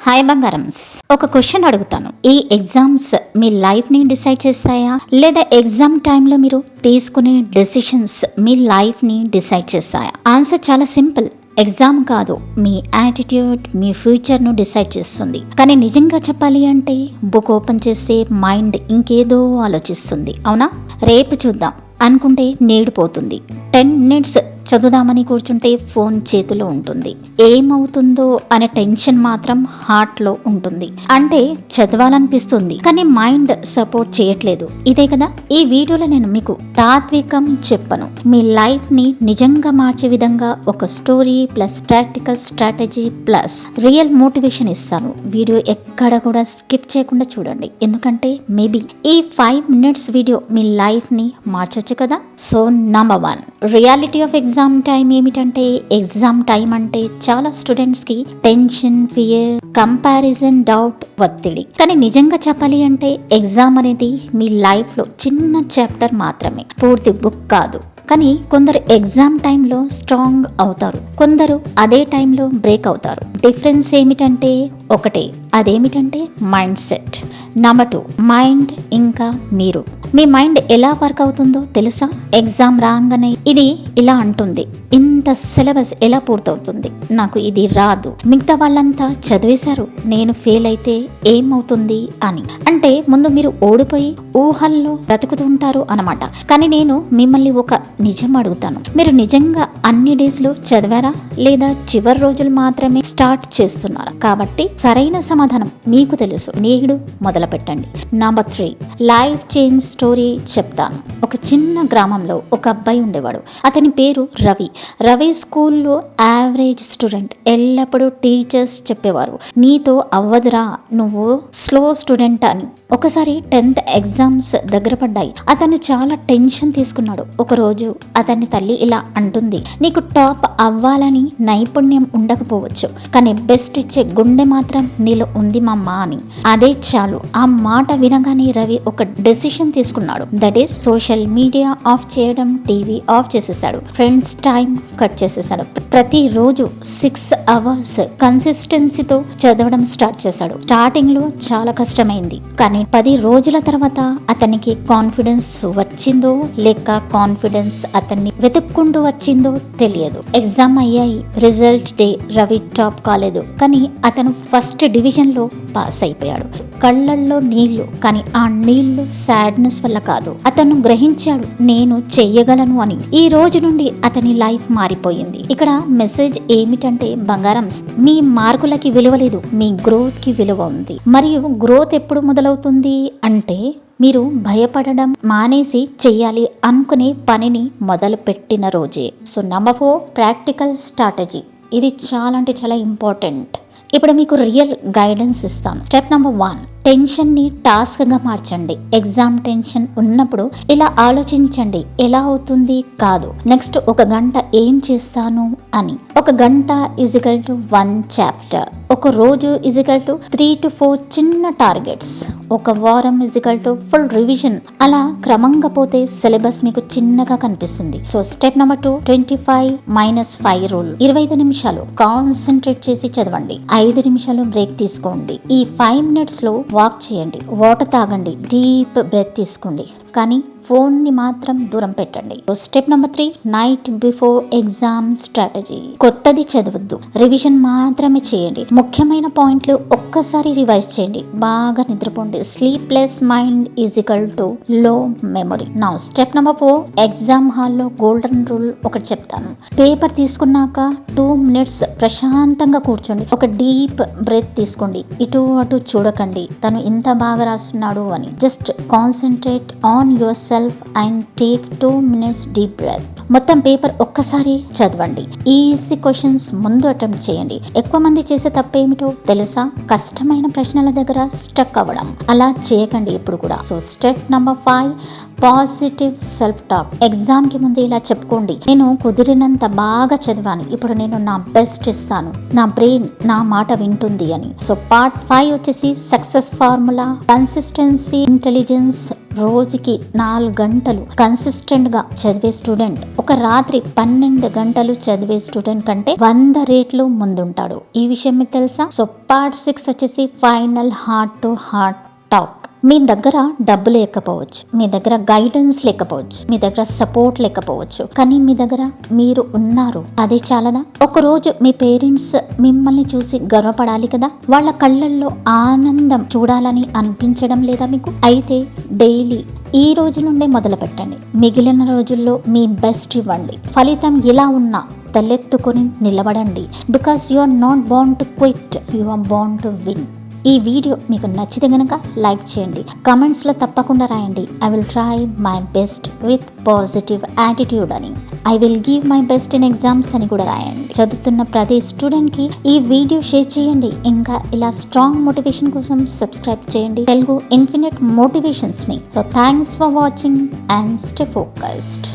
Hi బంగారమ్స్, ఒక question అడుగుతాను. ఈ ఎగ్జామ్స్ మీ లైఫ్ ని డిసైడ్ చేస్తాయా, లేదా ఎగ్జామ్ టైంలో మీరు తీసుకునే డెసిషన్స్ మీ లైఫ్ ని డిసైడ్ చేస్తాయా? ఆన్సర్ చాలా సింపుల్. ఎగ్జామ్ కాదు, మీ యాటిట్యూడ్ మీ ఫ్యూచర్ను డిసైడ్ చేస్తుంది. కానీ నిజంగా చెప్పాలి అంటే బుక్ ఓపెన్ చేస్తే మైండ్ ఇంకేదో ఆలోచిస్తుంది. అవునా? రేపు చూద్దాం అనుకుంటే నేడు పోతుంది. 10 minutes చదువుదామని కూర్చుంటే ఫోన్ చేతిలో ఉంటుంది. ఏమవుతుందో అనే టెన్షన్ మాత్రం హార్ట్లో ఉంటుంది. అంటే చదవాలనిపిస్తుంది కానీ మైండ్ సపోర్ట్ చేయట్లేదు. ఇదే కదా ఈ వీడియోలో నేను మీకు తాత్వికం చెప్పను. మీ లైఫ్ ని నిజంగా మార్చే విధంగా ఒక story plus practical strategy plus real motivation ఇస్తాను. వీడియో ఎక్కడ కూడా స్కిప్ చేయకుండా చూడండి, ఎందుకంటే మేబీ ఈ 5 minutes వీడియో మీ లైఫ్ ని మార్చొచ్చు కదా. So number 1, reality of exam time ఏమిటంటే, ఎగ్జామ్ టైం అంటే చాలా స్టూడెంట్స్ కి టెన్షన్, ఫియర్, కంపారిజన్, డౌట్, ఒత్తిడి. కానీ నిజంగా చెప్పాలి అంటే ఎగ్జామ్ అనేది మీ లైఫ్ లో చిన్న చాప్టర్ మాత్రమే, పూర్తి బుక్ కాదు. కానీ కొందరు ఎగ్జామ్ టైంలో స్ట్రాంగ్ అవుతారు, కొందరు అదే టైంలో బ్రేక్ అవుతారు. డిఫరెన్స్ ఏమిటంటే ఒకటే, అదేమిటంటే మైండ్ సెట్. నంబర్ 2, మైండ్ ఇంకా మీరు. మీ మైండ్ ఎలా వర్క్ అవుతుందో తెలుసా? ఎగ్జామ్ రాగానే ఇది ఇలా అంటుంది, ఇంత సిలబస్ ఎలా పూర్తవుతుంది, నాకు ఇది రాదు, మిగతా వాళ్ళంతా చదివేశారు, నేను ఫెయిల్ అయితే ఏమవుతుంది అని. అంటే ముందు మీరు ఓడిపోయి ఊహల్లో బ్రతుకుతుంటారు అనమాట. కానీ నేను మిమ్మల్ని ఒక నిజం అడుగుతాను, మీరు నిజంగా అన్ని డేస్ లో చదివారా, లేదా చివరి రోజులు మాత్రమే స్టార్ట్ చేస్తున్నారా? కాబట్టి సరైన సమాధానం మీకు తెలుసు, నేడు మొదలు పెట్టండి. నంబర్ 3, లైఫ్ చేంజ్ స్టోరీ చెప్తాను. ఒక చిన్న గ్రామంలో ఒక అబ్బాయి ఉండేవాడు. అతని పేరు రవి. రవి స్కూల్లో యావరేజ్ స్టూడెంట్. ఎల్లప్పుడూ టీచర్స్ చెప్పేవారు, నీతో అవ్వదురా, నువ్వు స్లో స్టూడెంట్ అని. ఒకసారి 10th ఎగ్జామ్స్ దగ్గర పడ్డాయి. అతను చాలా టెన్షన్ తీసుకున్నాడు. ఒకరోజు అతని తల్లి ఇలా అంటుంది, నీకు టాప్ అవ్వాలని నైపుణ్యం ఉండకపోవచ్చు, కానీ బెస్ట్ ఇచ్చే గుండె మాత్రం నీలో ఉంది మమ్మా అని. అదే చాలు. ఆ మాట వినగానే రవి ఒక డెసిషన్ తీసుకున్నాడు. That is social media of చేయడం, టీవీ ఆఫ్ చేసేసాడు, ఫ్రెండ్స్ టైం కట్ చేసేసాడు. ప్రతిరోజు 6 hours కన్సిస్టెన్సీతో చదవడం స్టార్ట్ చేశాడు. స్టార్టింగ్ లో చాలా కష్టమైంది, కానీ 10 రోజుల తర్వాత అతనికి కాన్ఫిడెన్స్ వచ్చిందో లేక కాన్ఫిడెన్స్ అతన్ని వెతుక్కుంటూ వచ్చిందో తెలియదు. ఎగ్జామ్ అయ్యాయి. Result day. రవి టాప్ కాలేదు, కానీ అతను ఫస్ట్ డివిజన్ లో పాస్ అయిపోయాడు. కళ్ళల్లో నీళ్లు, కానీ ఆ నీళ్లు సాడ్నెస్ వల్ల కాదు. అతను గ్రహించాడు, నేను చెయ్యగలను అని. ఈ రోజు నుండి అతని లైఫ్ మారిపోయింది. ఇక్కడ మెసేజ్ ఏమిటంటే బంగారం, మీ మార్కులకి విలువ లేదు, మీ గ్రోత్ కి విలువ ఉంది. మరియు గ్రోత్ ఎప్పుడు మొదలవుతుంది అంటే మీరు భయపడడం మానేసి చెయ్యాలి అనుకునే పనిని మొదలు పెట్టిన రోజే. So number 4, practical strategy. ఇది చాలా అంటే చాలా ఇంపార్టెంట్. ఇప్పుడు మీకు రియల్ గైడెన్స్ ఇస్తాను. స్టెప్ నంబర్ 1, టెన్షన్ ని టాస్క్ గా మార్చండి. ఎగ్జామ్ టెన్షన్ ఉన్నప్పుడు ఇలా ఆలోచించండి, ఎలా అవుతుంది కాదు, నెక్స్ట్ 1 గంట ఏం చేస్తాను అని. 1 గంట ఈజికల్ టు 1 చాప్టర్. ఒక రోజు ఈజికల్ టు 3 to 4 చిన్న టార్గెట్స్. ఒక వారం ఈజికల్ టు ఫుల్ రివిజన్. అలా క్రమంగా పోతే సిలబస్ మీకు చిన్నగా కనిపిస్తుంది. So step number 2, 25 - 5 rule. 25 నిమిషాలు కాన్సన్ట్రేట్ చేసి చదవండి, 5 నిమిషాలు బ్రేక్ తీసుకోండి. ఈ 5 minutes లో వాక్ చేయండి, వాటర్ తాగండి, డీప్ బ్రెత్ తీసుకోండి, కానీ ఫోన్ ని మాత్రం దూరం పెట్టండి. Step number 3, night before exam strategy. కొత్తది చదవద్దు, రివిజన్ మాత్రమే చేయండి. ముఖ్యమైన పాయింట్లు ఒక్కసారి రివైజ్ చేయండి, బాగా నిద్రపోండి. Sleepless mind is equal to low memory. నా స్టెప్ నంబర్ 4, ఎగ్జామ్ హాల్లో గోల్డెన్ రూల్ ఒకటి చెప్తాను. పేపర్ తీసుకున్నాక 2 minutes ప్రశాంతంగా కూర్చోండి, ఒక డీప్ బ్రెత్ తీసుకోండి, ఇటు అటు చూడకండి తను ఇంత బాగా రాస్తున్నాడు అని. Just concentrate on your self and take 2 minutes deep breath. మొత్తం పేపర్ ఒక్కసారి చదవండి. ఈజీ క్వశ్చన్స్ ముందు అటెంప్ట్ చేయండి. ఎక్కువ మంది చేసే తప్పేమిటో తెలుసా? కష్టమైన ప్రశ్నల దగ్గర స్టక్ అవ్వడం. అలా చేయకండి ఎప్పుడు కూడా. So step number 5, positive self talk. Exam కి ముందు ఇలా చెప్పుకోండి, నేను కుదిరినంత బాగా చదివాను, ఇప్పుడు నేను నా బెస్ట్ ఇస్తాను, నా బ్రెయిన్ నా మాట వింటుంది అని. సో పార్ట్ 5 వచ్చేసి సక్సెస్ ఫార్ములా. Consistency, intelligence. రోజుకి 4 గంటలు కన్సిస్టెంట్ గా చదివే స్టూడెంట్ ఒక రాత్రి 12 గంటలు చదివే స్టూడెంట్ కంటే 100 రేట్లు ముందుంటాడు. ఈ విషయం మీకు తెలుసా? సో పార్ట్ 6 వచ్చేసి final heart to heart talk. మీ దగ్గర డబ్బు లేకపోవచ్చు, మీ దగ్గర గైడెన్స్ లేకపోవచ్చు, మీ దగ్గర సపోర్ట్ లేకపోవచ్చు, కానీ మీ దగ్గర మీరు ఉన్నారు. అదే చాలదా? ఒకరోజు మీ పేరెంట్స్ మిమ్మల్ని చూసి గర్వపడాలి కదా, వాళ్ళ కళ్ళల్లో ఆనందం చూడాలని అనిపించడం లేదా మీకు? అయితే డైలీ ఈ రోజు నుండే మొదలు పెట్టండి. మిగిలిన రోజుల్లో మీ బెస్ట్ ఇవ్వండి. ఫలితం ఎలా ఉన్నా తలెత్తుకొని నిలబడండి. Because you are not born to quit, you are born to win. ఈ వీడియో మీకు నచ్చితే గనక లైక్ చేయండి, కమెంట్స్లో తప్పకుండా రాయండి. I will try my best with positive attitude అని, I will give my best in exams అని కూడా రాయండి. చదువుతున్న ప్రతి స్టూడెంట్కి ఈ వీడియో షేర్ చేయండి. ఇంకా ఇలా స్ట్రాంగ్ మోటివేషన్ కోసం సబ్స్క్రైబ్ చేయండి తెలుగు ఇన్ఫినిట్ మోటివేషన్స్ని. So thanks for watching and stay focused.